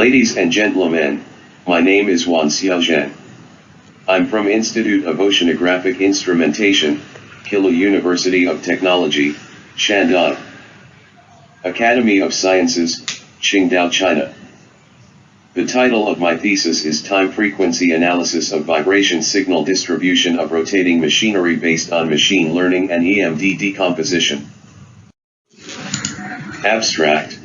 Ladies and gentlemen, my name is Xiao-zheng. I'm from Institute of Oceanographic Instrumentation, Qilu University of Technology, Shandong. Academy of Sciences, Qingdao, China. The title of my thesis is Time Frequency Analysis of Vibration Signal Distribution of Rotating Machinery based on Machine Learning and EMD Decomposition. Abstract.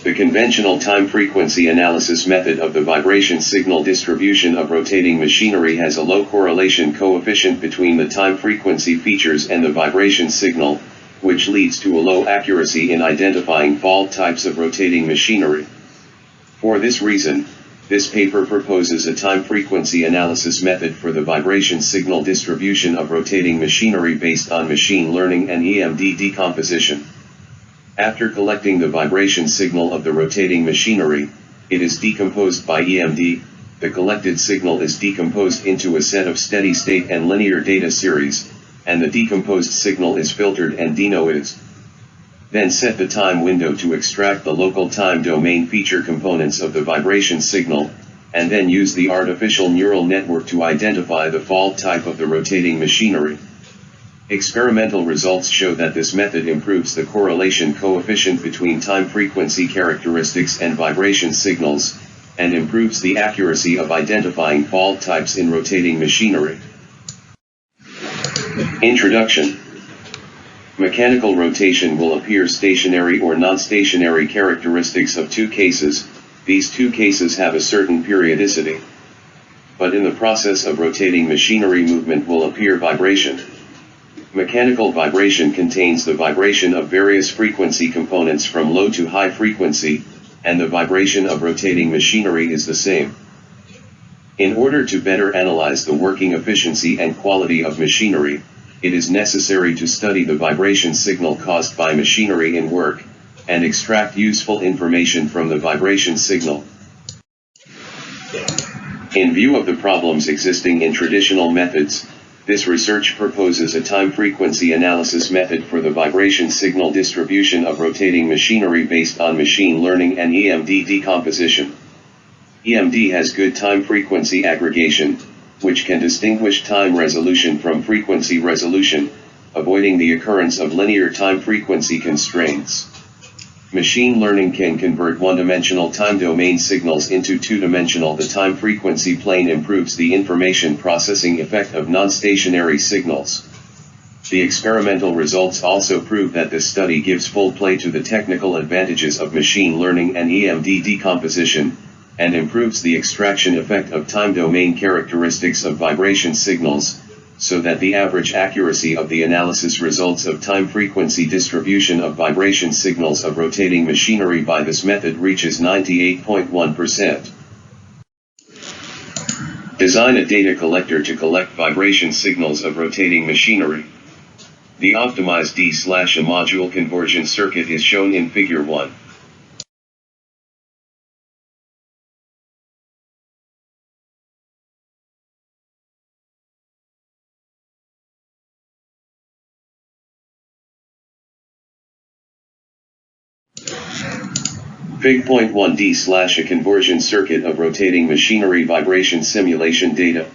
The conventional time frequency analysis method of the vibration signal distribution of rotating machinery has a low correlation coefficient between the time frequency features and the vibration signal, which leads to a low accuracy in identifying fault types of rotating machinery. For this reason, this paper proposes a time frequency analysis method for the vibration signal distribution of rotating machinery based on machine learning and EMD decomposition. After collecting the vibration signal of the rotating machinery, it is decomposed by EMD. The collected signal is decomposed into a set of steady-state and linear data series, and the decomposed signal is filtered and denoised. Then set the time window to extract the local time domain feature components of the vibration signal, and then use the artificial neural network to identify the fault type of the rotating machinery. Experimental results show that this method improves the correlation coefficient between time frequency characteristics and vibration signals, and improves the accuracy of identifying fault types in rotating machinery. Introduction. Mechanical rotation will appear stationary or non-stationary characteristics of two cases. These two cases have a certain periodicity. But in the process of rotating machinery, movement will appear vibration. Mechanical vibration contains the vibration of various frequency components from low to high frequency, and the vibration of rotating machinery is the same. In order to better analyze the working efficiency and quality of machinery, it is necessary to study the vibration signal caused by machinery in work, and extract useful information from the vibration signal. In view of the problems existing in traditional methods, this research proposes a time frequency analysis method for the vibration signal distribution of rotating machinery based on machine learning and EMD decomposition. EMD has good time frequency aggregation, which can distinguish time resolution from frequency resolution, avoiding the occurrence of linear time frequency constraints. Machine learning can convert one-dimensional time domain signals into two-dimensional. The time frequency plane improves the information processing effect of non-stationary signals. The experimental results also prove that this study gives full play to the technical advantages of machine learning and EMD decomposition, and improves the extraction effect of time domain characteristics of vibration signals, so that the average accuracy of the analysis results of time frequency distribution of vibration signals of rotating machinery by this method reaches 98.1%. Design a data collector to collect vibration signals of rotating machinery. The optimized D/A module conversion circuit is shown in Figure 1. Fig.1 D/A conversion circuit of rotating machinery vibration simulation data.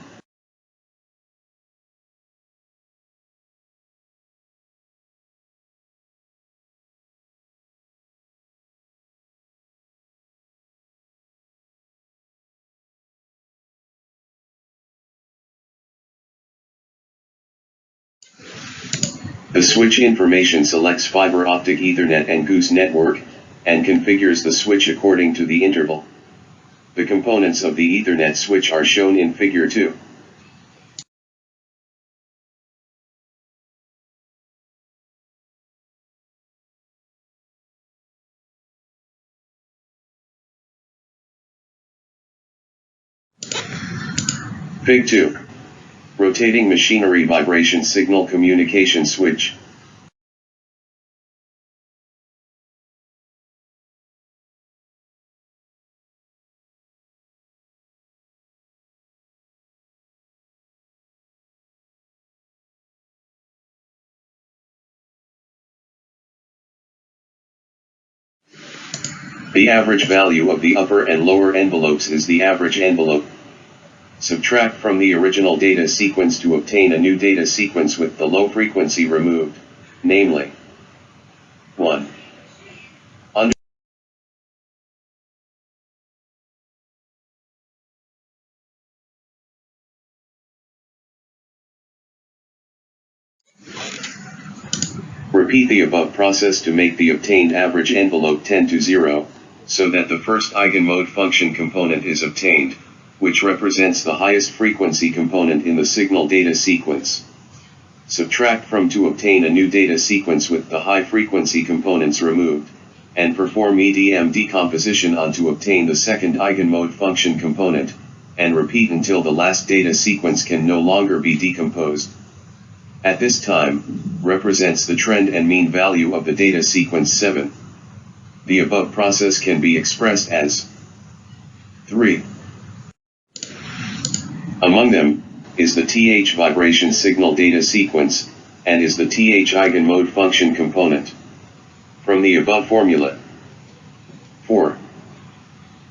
The switch information selects fiber optic Ethernet and Goose network, and configures the switch according to the interval. The components of the Ethernet switch are shown in Figure 2. Fig 2. Rotating machinery vibration signal communication switch. The average value of the upper and lower envelopes is the average envelope. Subtract from the original data sequence to obtain a new data sequence with the low frequency removed, namely 1. Repeat the above process to make the obtained average envelope tend to 0, so that the first eigenmode function component is obtained, which represents the highest frequency component in the signal data sequence. Subtract from to obtain a new data sequence with the high frequency components removed, and perform EDM decomposition on to obtain the second eigenmode function component, and repeat until the last data sequence can no longer be decomposed. At this time, represents the trend and mean value of the data sequence 7. The above process can be expressed as 3. Among them, is the TH vibration signal data sequence, and is the TH eigenmode function component. From the above formula. 4.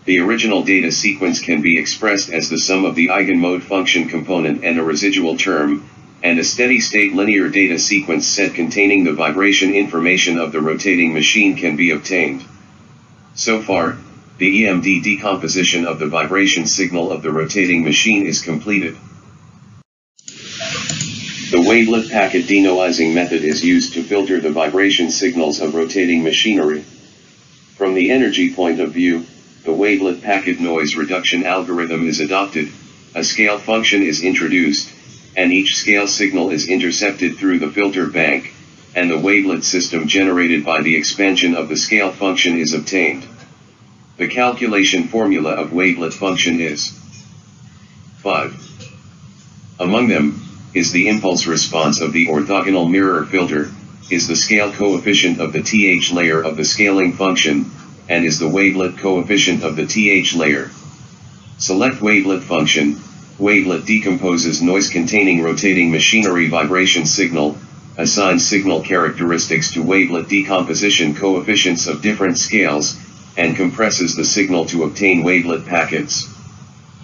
The original data sequence can be expressed as the sum of the eigenmode function component and a residual term, and a steady-state linear data sequence set containing the vibration information of the rotating machine can be obtained. So far, the EMD decomposition of the vibration signal of the rotating machine is completed. The wavelet packet denoising method is used to filter the vibration signals of rotating machinery. From the energy point of view, the wavelet packet noise reduction algorithm is adopted, a scale function is introduced, and each scale signal is intercepted through the filter bank, and the wavelet system generated by the expansion of the scale function is obtained. The calculation formula of wavelet function is 5. Among them, is the impulse response of the orthogonal mirror filter, is the scale coefficient of the TH layer of the scaling function, and is the wavelet coefficient of the TH layer. Select wavelet function. Wavelet decomposes noise-containing rotating machinery vibration signal, assigns signal characteristics to wavelet decomposition coefficients of different scales, and compresses the signal to obtain wavelet packets.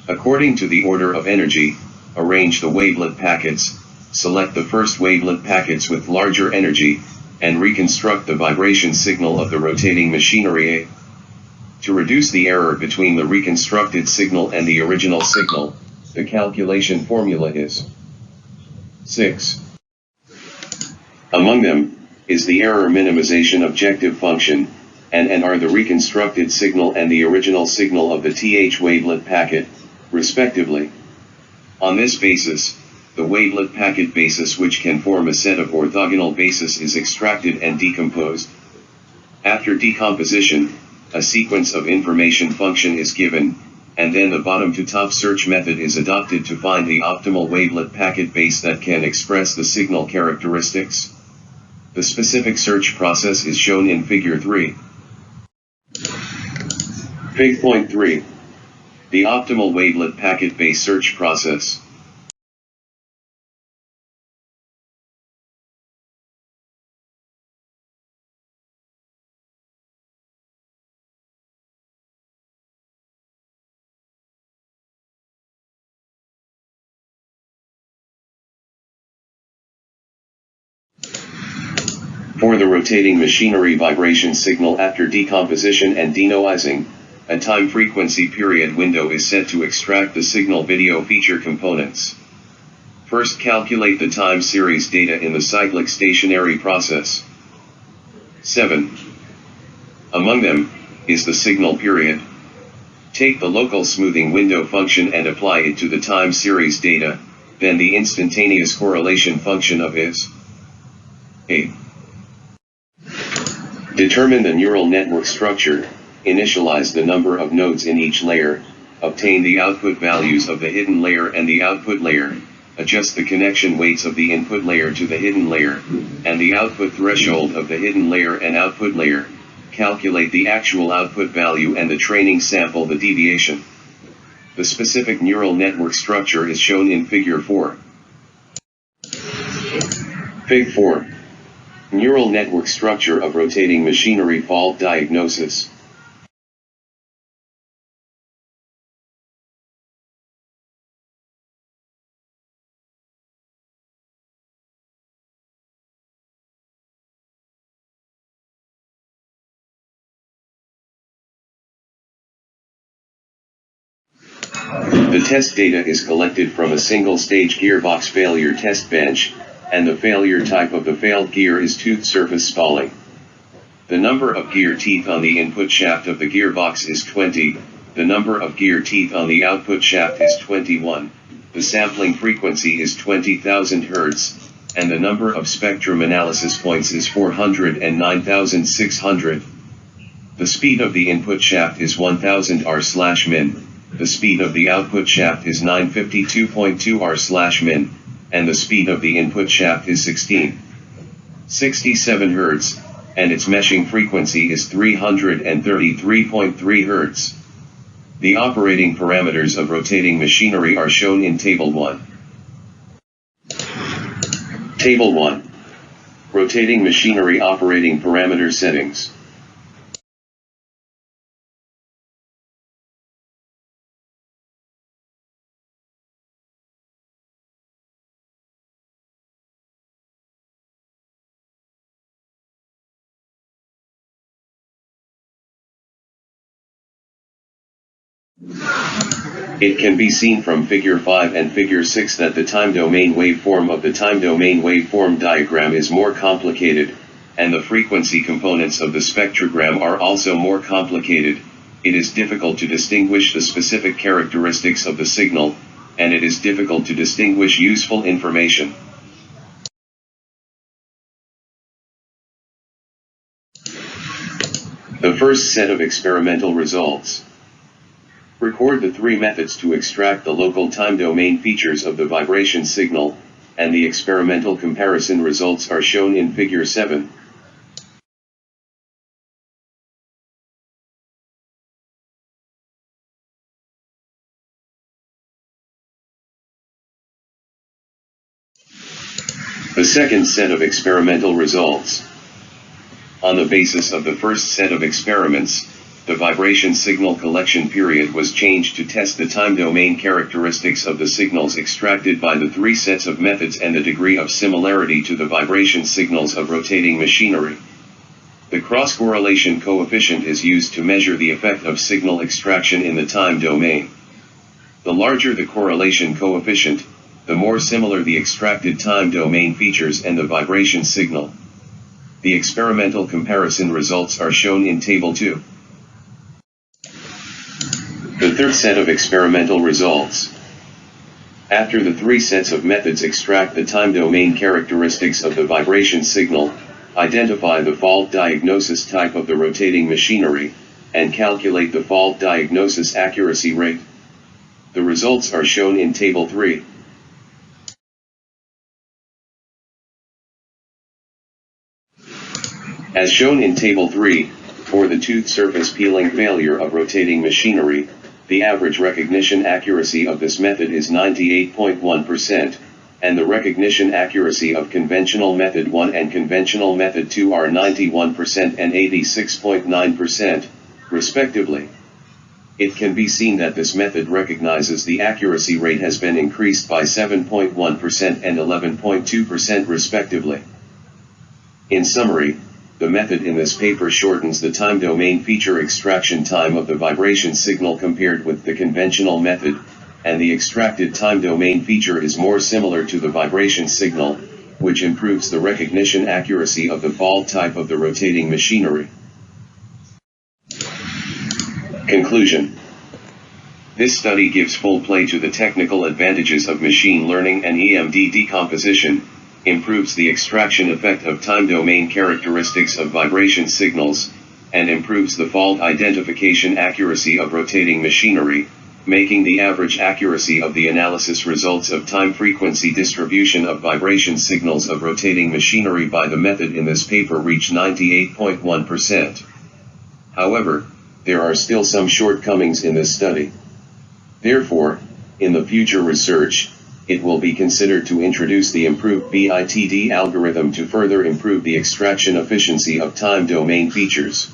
According to the order of energy, arrange the wavelet packets, select the first wavelet packets with larger energy, and reconstruct the vibration signal of the rotating machinery. To reduce the error between the reconstructed signal and the original signal, the calculation formula is 6. Among them, is the error minimization objective function, and are the reconstructed signal and the original signal of the TH wavelet packet, respectively. On this basis, the wavelet packet basis which can form a set of orthogonal bases is extracted and decomposed. After decomposition, a sequence of information function is given, and then the bottom-to-top search method is adopted to find the optimal wavelet packet base that can express the signal characteristics. The specific search process is shown in Figure 3. Fig. Point 3. The optimal wavelet packet base search process. For the rotating machinery vibration signal after decomposition and denoising, a time frequency period window is set to extract the signal video feature components. First, calculate the time series data in the cyclic stationary process. 7. Among them, is the signal period. Take the local smoothing window function and apply it to the time series data, then the instantaneous correlation function of is 8. Determine the neural network structure, initialize the number of nodes in each layer, obtain the output values of the hidden layer and the output layer, adjust the connection weights of the input layer to the hidden layer, and the output threshold of the hidden layer and output layer, calculate the actual output value and the training sample the deviation. The specific neural network structure is shown in Figure 4. Fig. 4. Neural network structure of rotating machinery fault diagnosis. The test data is collected from a single-stage gearbox failure test bench, and the failure type of the failed gear is tooth surface spalling. The number of gear teeth on the input shaft of the gearbox is 20, the number of gear teeth on the output shaft is 21, the sampling frequency is 20,000 Hz, and the number of spectrum analysis points is 409,600. The speed of the input shaft is 1000 r/min, the speed of the output shaft is 952.2 r/min, and the speed of the input shaft is 1667 Hz, and its meshing frequency is 333.3 Hz. The operating parameters of rotating machinery are shown in Table 1. Table 1. Rotating machinery operating parameter settings. It can be seen from Figure 5 and Figure 6 that the time domain waveform of the time domain waveform diagram is more complicated, and the frequency components of the spectrogram are also more complicated. It is difficult to distinguish the specific characteristics of the signal, and it is difficult to distinguish useful information. The first set of experimental results. Record the three methods to extract the local time domain features of the vibration signal, and the experimental comparison results are shown in Figure 7. The second set of experimental results. On the basis of the first set of experiments, the vibration signal collection period was changed to test the time domain characteristics of the signals extracted by the three sets of methods and the degree of similarity to the vibration signals of rotating machinery. The cross-correlation coefficient is used to measure the effect of signal extraction in the time domain. The larger the correlation coefficient, the more similar the extracted time domain features and the vibration signal. The experimental comparison results are shown in Table 2. The third set of experimental results. After the three sets of methods extract the time domain characteristics of the vibration signal, identify the fault diagnosis type of the rotating machinery, and calculate the fault diagnosis accuracy rate. The results are shown in Table 3. As shown in Table 3, for the tooth surface peeling failure of rotating machinery, the average recognition accuracy of this method is 98.1%, and the recognition accuracy of conventional method 1 and conventional method 2 are 91% and 86.9%, respectively. It can be seen that this method recognizes the accuracy rate has been increased by 7.1% and 11.2% respectively. In summary, the method in this paper shortens the time domain feature extraction time of the vibration signal compared with the conventional method, and the extracted time domain feature is more similar to the vibration signal, which improves the recognition accuracy of the fault type of the rotating machinery. Conclusion. This study gives full play to the technical advantages of machine learning and EMD decomposition, improves the extraction effect of time domain characteristics of vibration signals, and improves the fault identification accuracy of rotating machinery, making the average accuracy of the analysis results of time frequency distribution of vibration signals of rotating machinery by the method in this paper reach 98.1%. However, there are still some shortcomings in this study. Therefore, in the future research, it will be considered to introduce the improved BITD algorithm to further improve the extraction efficiency of time domain features.